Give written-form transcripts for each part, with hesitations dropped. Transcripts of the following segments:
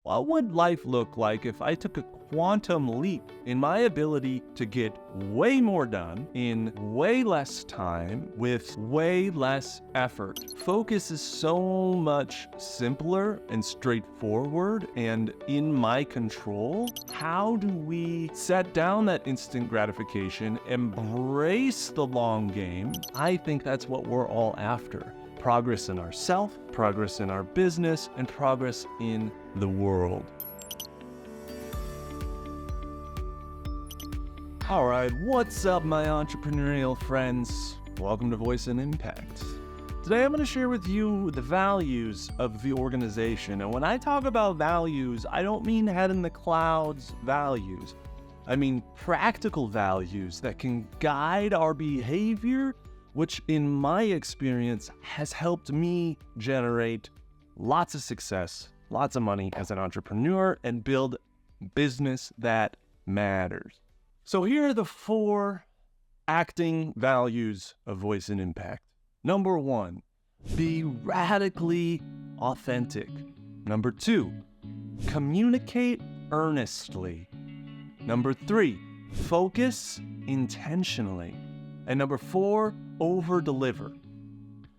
what would life look like if I took a quantum leap in my ability to get way more done in way less time with way less effort? Focus is so much simpler and straightforward and in my control. How do we set down that instant gratification, embrace the long game? I think that's what we're all after. Progress in ourself, progress in our business, and progress in the world. All right, what's up, my entrepreneurial friends? Welcome to Voice and Impact. Today, I'm going to share with you the values of the organization. And when I talk about values, I don't mean head in the clouds values. I mean practical values that can guide our behavior, which in my experience has helped me generate lots of success, lots of money as an entrepreneur, and build business that matters. So here are the 4 acting values of Voice and Impact. Number 1, be radically authentic. Number 2, communicate earnestly. Number 3, focus intentionally. And number 4, over-deliver.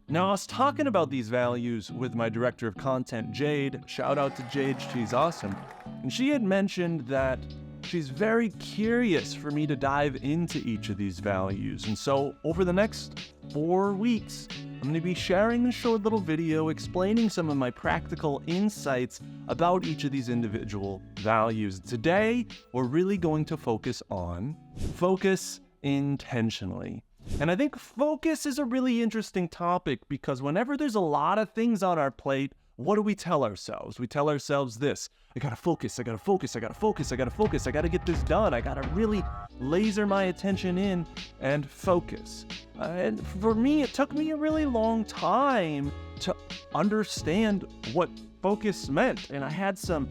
Now, I was talking about these values with my director of content, Jade. Shout out to Jade, she's awesome. And she had mentioned that she's very curious for me to dive into each of these values. And so over the next 4 weeks, I'm going to be sharing a short little video explaining some of my practical insights about each of these individual values. Today, we're really going to focus on focus intentionally. And I think focus is a really interesting topic because whenever there's a lot of things on our plate, what do we tell ourselves? We tell ourselves this: I gotta focus, I gotta focus, I gotta focus, I gotta focus, I gotta get this done, I gotta really laser my attention in and focus. And for me, it took me a really long time to understand what focus meant. And I had some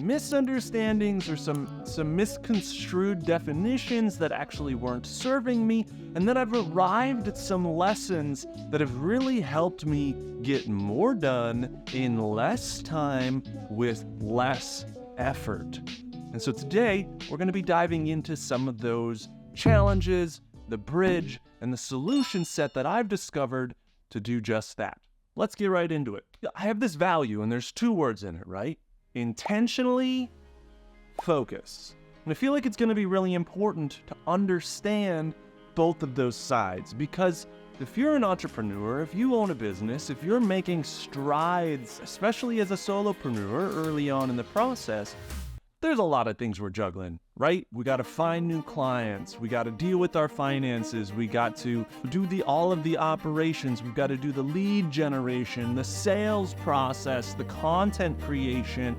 misunderstandings or some misconstrued definitions that actually weren't serving me. And then I've arrived at some lessons that have really helped me get more done in less time with less effort. And so today, we're going to be diving into some of those challenges, the bridge, and the solution set that I've discovered to do just that. Let's get right into it. I have this value, and there's 2 words in it, right? Intentionally focus. And I feel like it's going to be really important to understand both of those sides, because if you're an entrepreneur, if you own a business, if you're making strides, especially as a solopreneur early on in the process, there's a lot of things we're juggling, right? We got to find new clients. We got to deal with our finances. We got to do all of the operations. We've got to do the lead generation, the sales process, the content creation.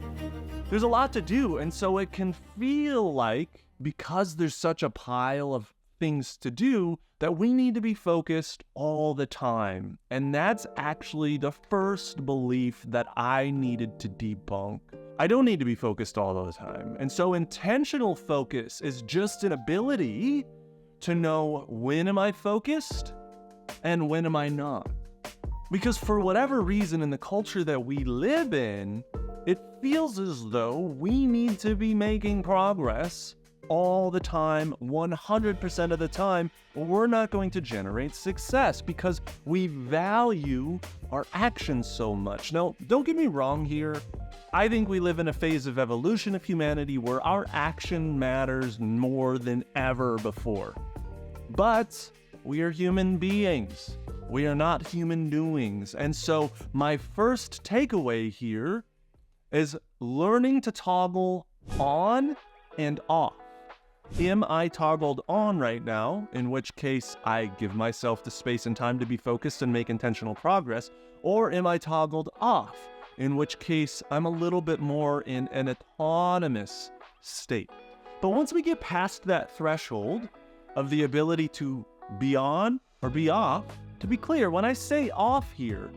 There's a lot to do. And so it can feel like, because there's such a pile of things to do, that we need to be focused all the time. And that's actually the first belief that I needed to debunk. I don't need to be focused all the time. And so intentional focus is just an ability to know, when am I focused and when am I not? Because for whatever reason, in the culture that we live in, it feels as though we need to be making progress all the time, 100% of the time, or we're not going to generate success because we value our actions so much. Now, don't get me wrong here. I think we live in a phase of evolution of humanity where our action matters more than ever before. But we are human beings. We are not human doings. And so my first takeaway here is learning to toggle on and off. Am I toggled on right now, in which case I give myself the space and time to be focused and make intentional progress, or am I toggled off, in which case I'm a little bit more in an autonomous state? But once we get past that threshold of the ability to be on or be off, to be clear, when I say off here,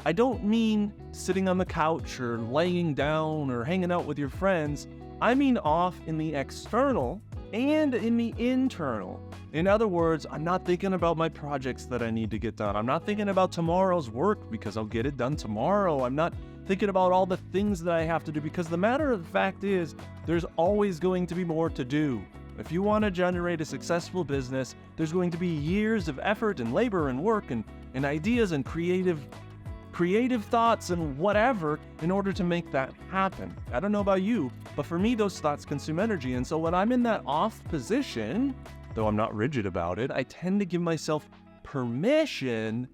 I don't mean sitting on the couch or laying down or hanging out with your friends. I mean off in the external and in the internal. In other words, I'm not thinking about my projects that I need to get done. I'm not thinking about tomorrow's work because I'll get it done tomorrow. I'm not thinking about all the things that I have to do, because the matter of the fact is, there's always going to be more to do. If you want to generate a successful business, there's going to be years of effort and labor and work and ideas and creative thoughts and whatever in order to make that happen. I don't know about you, but for me, those thoughts consume energy. And so when I'm in that off position, though I'm not rigid about it, I tend to give myself permission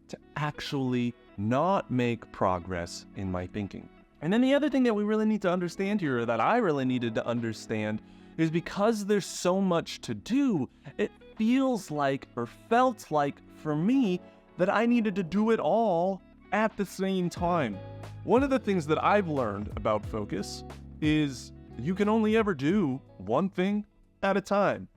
to actually not make progress in my thinking. And then the other thing that we really need to understand here, or that I really needed to understand, is because there's so much to do, it feels like, or felt like for me, that I needed to do it all at the same time. One of the things that I've learned about focus is you can only ever do one thing at a time.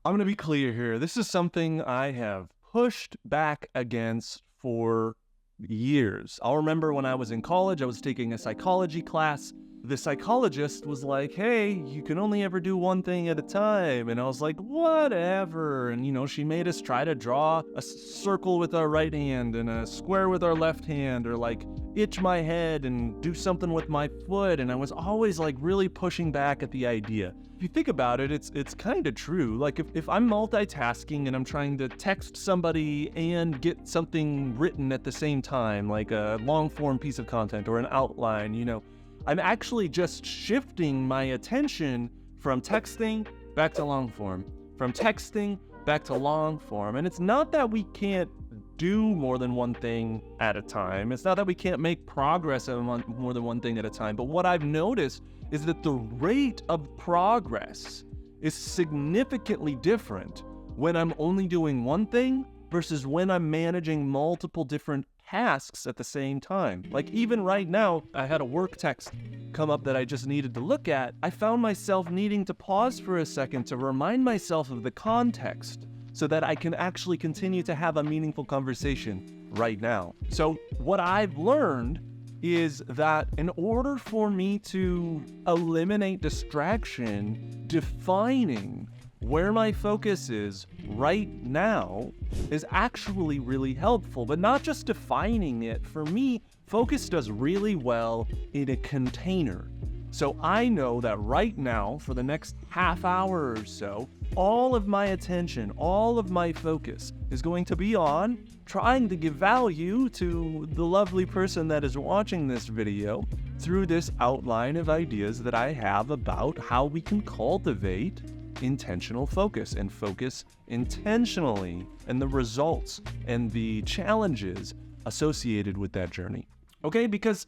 I'm going to be clear here. This is something I have pushed back against for years. I'll remember when I was in college, I was taking a psychology class. The psychologist was like, hey, you can only ever do one thing at a time. And I was like, whatever. And, she made us try to draw a circle with our right hand and a square with our left hand, or like itch my head and do something with my foot. And I was always like really pushing back at the idea. If you think about it, it's kind of true. Like if I'm multitasking and I'm trying to text somebody and get something written at the same time, like a long form piece of content or an outline, I'm actually just shifting my attention from texting back to long form, from texting back to long form. And it's not that we can't do more than one thing at a time. It's not that we can't make progress on more than one thing at a time. But what I've noticed is that the rate of progress is significantly different when I'm only doing one thing versus when I'm managing multiple different tasks at the same time. Like even right now, I had a work text come up that I just needed to look at. I found myself needing to pause for a second to remind myself of the context so that I can actually continue to have a meaningful conversation right now. So what I've learned is that in order for me to eliminate distraction, defining where my focus is right now is actually really helpful. But not just defining it. For me, focus does really well in a container. So I know that right now, for the next half hour or so, all of my attention, all of my focus is going to be on trying to give value to the lovely person that is watching this video through this outline of ideas that I have about how we can cultivate intentional focus and focus intentionally, and the results and the challenges associated with that journey. Okay, because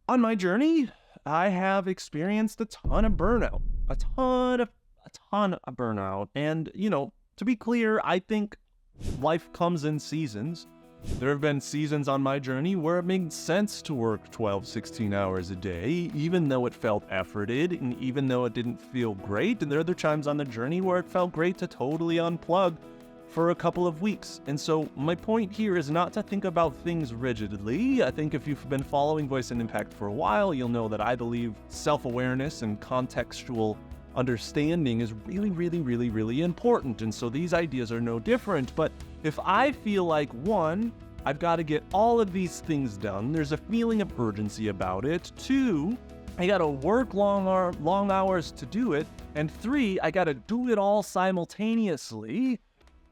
on my journey, I have experienced a ton of burnout, a ton of burnout. And, to be clear, I think life comes in seasons. There have been seasons on my journey where it made sense to work 12, 16 hours a day, even though it felt efforted and even though it didn't feel great. And there are other times on the journey where it felt great to totally unplug for a couple of weeks. And so my point here is not to think about things rigidly. I think if you've been following Voice and Impact for a while, you'll know that I believe self-awareness and contextual understanding is really, really, really, really important. And so these ideas are no different. But if I feel like, one, I've got to get all of these things done, there's a feeling of urgency about it. Two, I got to work long hours to do it. And three, I got to do it all simultaneously.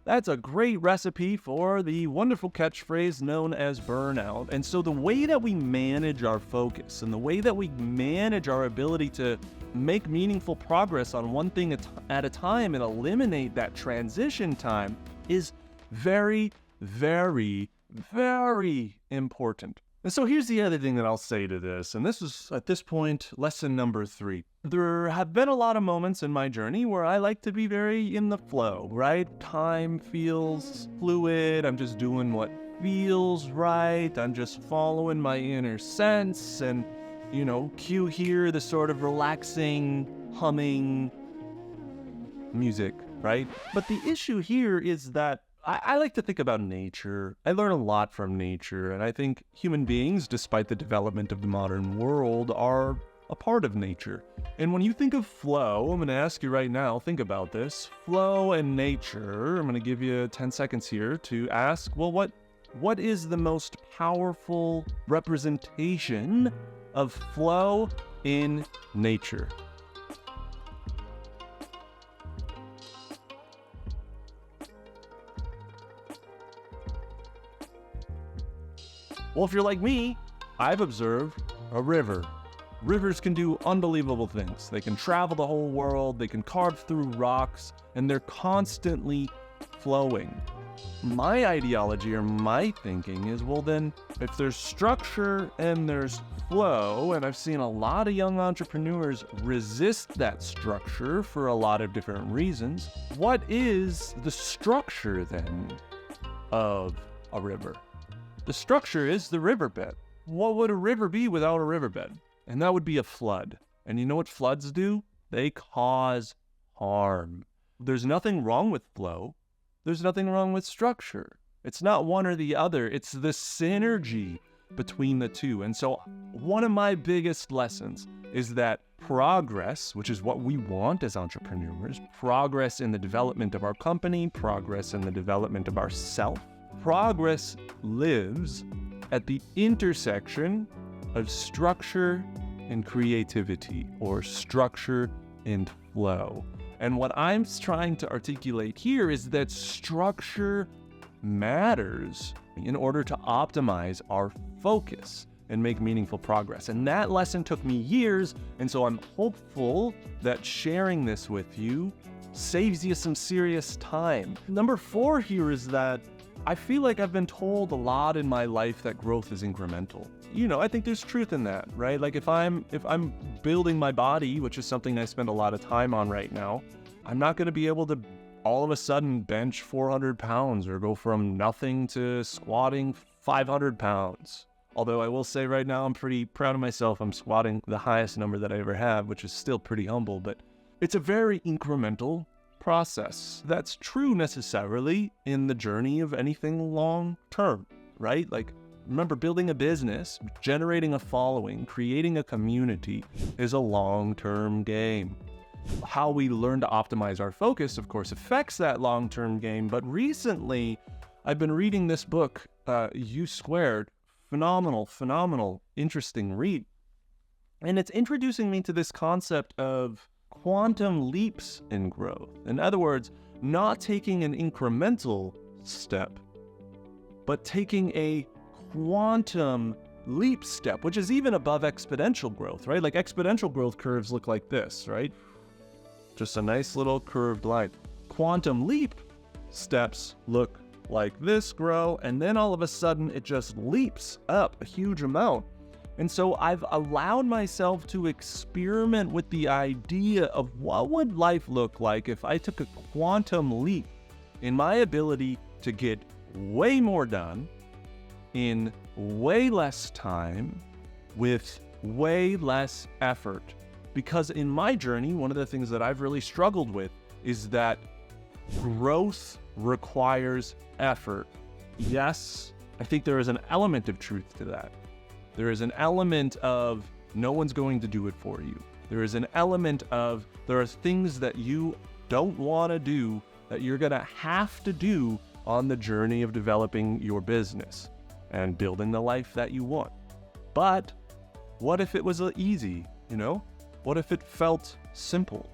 That's a great recipe for the wonderful catchphrase known as burnout. And so the way that we manage our focus and the way that we manage our ability to make meaningful progress on one thing at a time and eliminate that transition time is very, very, very important. And so here's the other thing that I'll say to this, and this is, at this point, lesson number 3. There have been a lot of moments in my journey where I like to be very in the flow, right? Time feels fluid, I'm just doing what feels right, I'm just following my inner sense, and, cue here the sort of relaxing, humming music, right? But the issue here is that I like to think about nature. I learn a lot from nature, and I think human beings, despite the development of the modern world, are a part of nature. And when you think of flow, I'm going to ask you right now, think about this. Flow and nature, I'm going to give you 10 seconds here to ask, well, what What is the most powerful representation of flow in nature? Well, if you're like me, I've observed a river. Rivers can do unbelievable things. They can travel the whole world, they can carve through rocks, and they're constantly flowing. My ideology or my thinking is, well then, if there's structure and there's flow, and I've seen a lot of young entrepreneurs resist that structure for a lot of different reasons, what is the structure then of a river? The structure is the riverbed. What would a river be without a riverbed? And that would be a flood. And you know what floods do? They cause harm. There's nothing wrong with flow. There's nothing wrong with structure. It's not one or the other. It's the synergy between the two. And so one of my biggest lessons is that progress, which is what we want as entrepreneurs, progress in the development of our company, progress in the development of ourself, progress lives at the intersection of structure and creativity, or structure and flow. And what I'm trying to articulate here is that structure matters in order to optimize our focus and make meaningful progress. And that lesson took me years, and so I'm hopeful that sharing this with you saves you some serious time. Number 4 here is that I feel like I've been told a lot in my life that growth is incremental. You know, I think there's truth in that, right? Like if I'm building my body, which is something I spend a lot of time on right now, I'm not going to be able to all of a sudden bench 400 pounds or go from nothing to squatting 500 pounds. Although I will say right now, I'm pretty proud of myself. I'm squatting the highest number that I ever have, which is still pretty humble, but it's a very incremental process. That's true necessarily in the journey of anything long term, right? Like, remember, building a business, generating a following, creating a community is a long-term game. How we learn to optimize our focus, of course, affects that long-term game. But recently, I've been reading this book, U Squared. Phenomenal, interesting read. And it's introducing me to this concept of quantum leaps in growth. In other words, not taking an incremental step, but taking a quantum leap step, which is even above exponential growth, right? Like exponential growth curves look like this, right? Just a nice little curved line. Quantum leap steps look like this, grow, and then all of a sudden it just leaps up a huge amount. And so I've allowed myself to experiment with the idea of what would life look like if I took a quantum leap in my ability to get way more done in way less time with way less effort. Because in my journey, one of the things that I've really struggled with is that growth requires effort. Yes, I think there is an element of truth to that. There is an element of no one's going to do it for you. There is an element of there are things that you don't want to do that you're going to have to do on the journey of developing your business and building the life that you want. But what if it was easy, you know? What if it felt simple?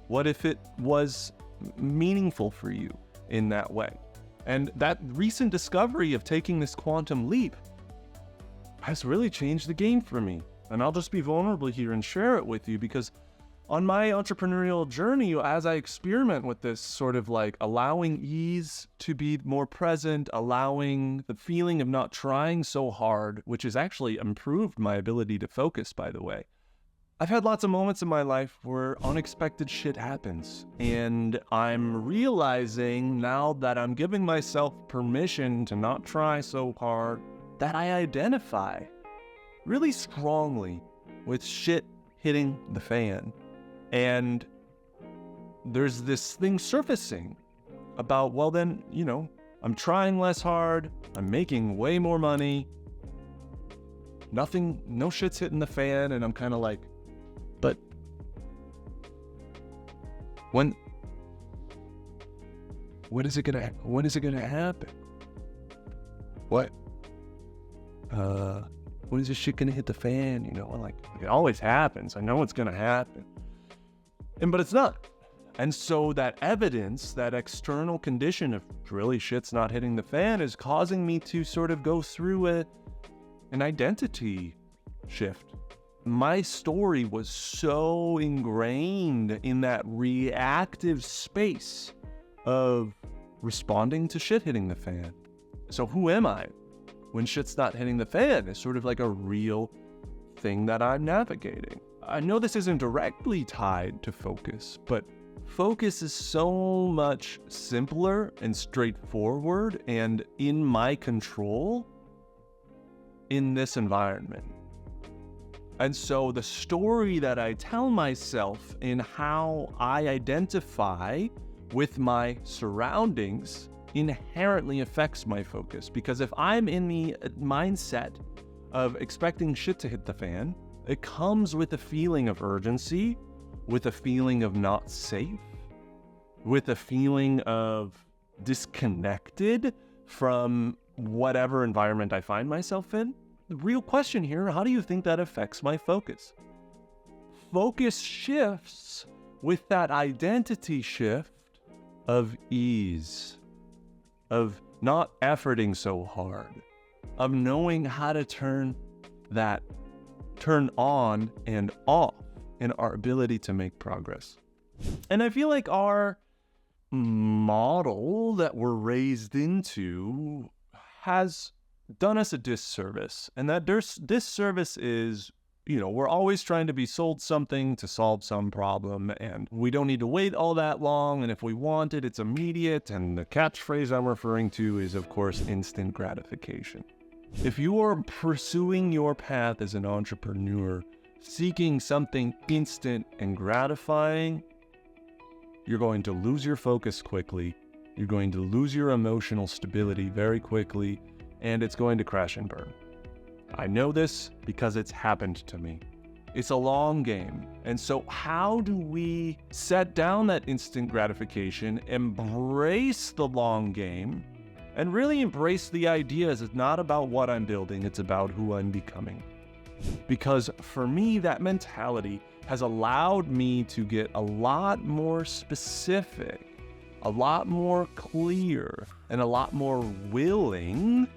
What if it was meaningful for you in that way? And that recent discovery of taking this quantum leap has really changed the game for me. And I'll just be vulnerable here and share it with you, because on my entrepreneurial journey, as I experiment with this sort of like allowing ease to be more present, allowing the feeling of not trying so hard, which has actually improved my ability to focus, by the way. I've had lots of moments in my life where unexpected shit happens, and I'm realizing now that I'm giving myself permission to not try so hard, that I identify really strongly with shit hitting the fan. And there's this thing surfacing about, well then, you know, I'm trying less hard, I'm making way more money, no shit's hitting the fan, and I'm kind of like, but when is it gonna happen? what? When is this shit gonna hit the fan? You know, like, it always happens. I know it's gonna happen. But it's not. And so that evidence, that external condition of really shit's not hitting the fan is causing me to sort of go through an identity shift. My story was so ingrained in that reactive space of responding to shit hitting the fan. So who am I when shit's not hitting the fan? It's sort of like a real thing that I'm navigating. I know this isn't directly tied to focus, but focus is so much simpler and straightforward and in my control in this environment. And so the story that I tell myself in how I identify with my surroundings inherently affects my focus. Because if I'm in the mindset of expecting shit to hit the fan, it comes with a feeling of urgency, with a feeling of not safe, with a feeling of disconnected from whatever environment I find myself in. The real question here, how do you think that affects my focus? Focus shifts with that identity shift of ease, of not efforting so hard, of knowing how to turn on and off in our ability to make progress. And I feel like our model that we're raised into has done us a disservice. And that disservice is, we're always trying to be sold something to solve some problem, and we don't need to wait all that long. And if we want it, it's immediate. And the catchphrase I'm referring to is, of course, instant gratification. If you are pursuing your path as an entrepreneur, seeking something instant and gratifying, you're going to lose your focus quickly. You're going to lose your emotional stability very quickly, and it's going to crash and burn. I know this because it's happened to me. It's a long game. And so how do we set down that instant gratification, embrace the long game, and really embrace the ideas? It's not about what I'm building, it's about who I'm becoming. Because for me, that mentality has allowed me to get a lot more specific, a lot more clear, and a lot more willing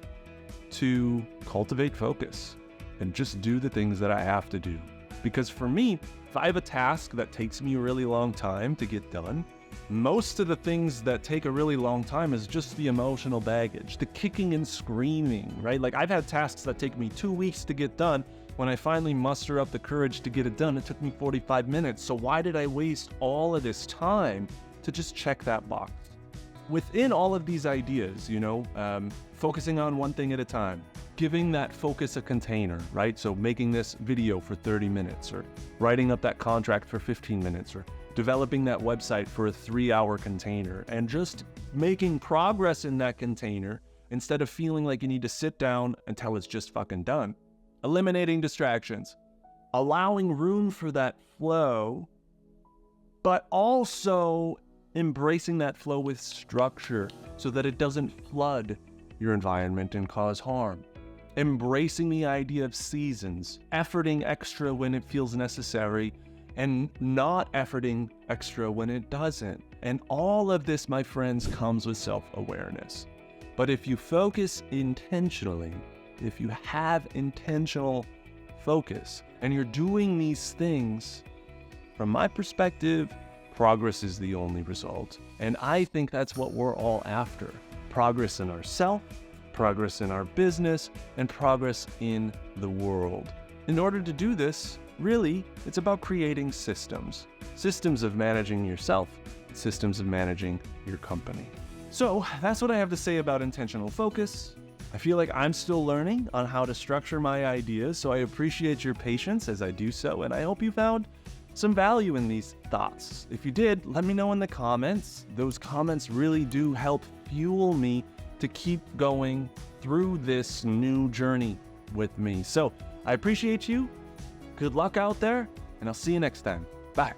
to cultivate focus and just do the things that I have to do. Because for me, if I have a task that takes me a really long time to get done, most of the things that take a really long time is just the emotional baggage, the kicking and screaming, right? Like, I've had tasks that take me 2 weeks to get done. When I finally muster up the courage to get it done, it took me 45 minutes. So why did I waste all of this time to just check that box? Within all of these ideas, focusing on one thing at a time, giving that focus a container, right? So making this video for 30 minutes, or writing up that contract for 15 minutes, or developing that website for a 3-hour container, and just making progress in that container instead of feeling like you need to sit down until it's just fucking done. Eliminating distractions, allowing room for that flow, but also embracing that flow with structure so that it doesn't flood your environment and cause harm. Embracing the idea of seasons, efforting extra when it feels necessary, and not efforting extra when it doesn't. And all of this, my friends, comes with self-awareness. But if you focus intentionally, if you have intentional focus, and you're doing these things, from my perspective, progress is the only result. And I think that's what we're all after. Progress in ourselves, progress in our business, and progress in the world. In order to do this, really, it's about creating systems. Systems of managing yourself, systems of managing your company. So that's what I have to say about intentional focus. I feel like I'm still learning on how to structure my ideas, so I appreciate your patience as I do so, and I hope you found some value in these thoughts. If you did, let me know in the comments. Those comments really do help fuel me to keep going through this new journey with me. So I appreciate you. Good luck out there, and I'll see you next time. Bye.